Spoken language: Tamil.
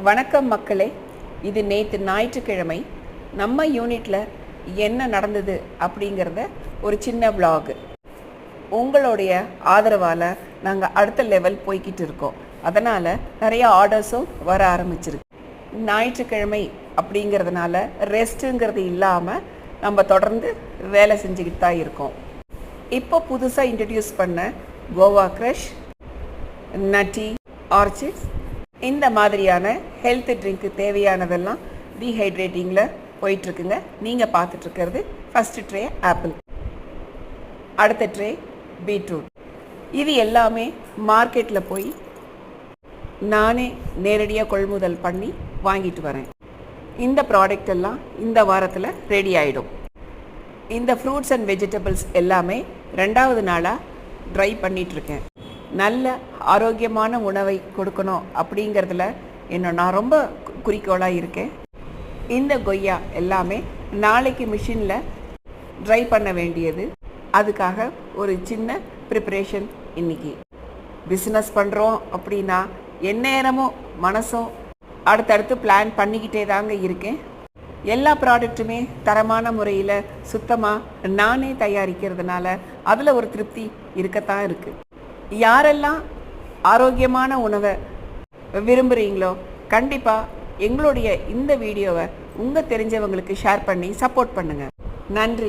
வணக்கம் மக்களே. இது நேற்று ஞாயிற்றுக்கிழமை நம்ம யூனிட்டில் என்ன நடந்தது அப்படிங்கிறத ஒரு சின்ன vlog. உங்களுடைய ஆதரவால் நாங்கள் அடுத்த லெவல் போய்கிட்டு இருக்கோம். அதனால் நிறைய ஆர்டர்ஸும் வர ஆரம்பிச்சிருக்கு. ஞாயிற்றுக்கிழமை அப்படிங்கிறதுனால ரெஸ்ட்டுங்கிறது இல்லாமல் நம்ம தொடர்ந்து வேலை செஞ்சுக்கிட்டு தான் இருக்கோம். இப்போ புதுசாக இன்ட்ரடியூஸ் பண்ண கோவா க்ரஷ், நட்டி, ஆர்ச்சிட்ஸ் இந்த மாதிரியான ஹெல்த் ட்ரிங்க்கு தேவையானதெல்லாம் டீஹைட்ரேட்டிங்கில் போயிட்டுருக்குங்க. நீங்கள் பார்த்துட்ருக்கிறது ஃபஸ்ட்டு ட்ரே ஆப்பிள், அடுத்த ட்ரே பீட்ரூட். இது எல்லாமே மார்க்கெட்டில் போய் நானே நேரடியாக கொள்முதல் பண்ணி வாங்கிட்டு வரேன். இந்த ப்ராடக்ட் எல்லாம் இந்த வாரத்தில் ரெடி ஆகிடும். இந்த ஃப்ரூட்ஸ் அண்ட் வெஜிடபிள்ஸ் எல்லாமே 2வது நாளாக ட்ரை பண்ணிகிட்ருக்கேன். நல்ல ஆரோக்கியமான உணவை கொடுக்கணும் அப்படிங்கிறதுல நான் ரொம்ப குறிக்கோளாக இருக்கேன். இந்த கொய்யா எல்லாமே நாளைக்கு மிஷினில் ட்ரை பண்ண வேண்டியது. அதுக்காக ஒரு சின்ன ப்ரிப்பரேஷன். இன்றைக்கி பிஸ்னஸ் பண்ணுறோம் அப்படின்னா எந்நேரமும் மனசும் அடுத்தடுத்து பிளான் பண்ணிக்கிட்டே தாங்க இருக்கேன். எல்லா ப்ராடக்ட்டுமே தரமான முறையில் சுத்தமாக நானே தயாரிக்கிறதுனால அதில் ஒரு திருப்தி இருக்கத்தான் இருக்குது. யாரெல்லாம் ஆரோக்கியமான உணவை விரும்புகிறீங்களோ கண்டிப்பாக எங்களுடைய இந்த வீடியோவை உங்கள் தெரிஞ்சவங்களுக்கு ஷேர் பண்ணி சப்போர்ட் பண்ணுங்கள். நன்றி.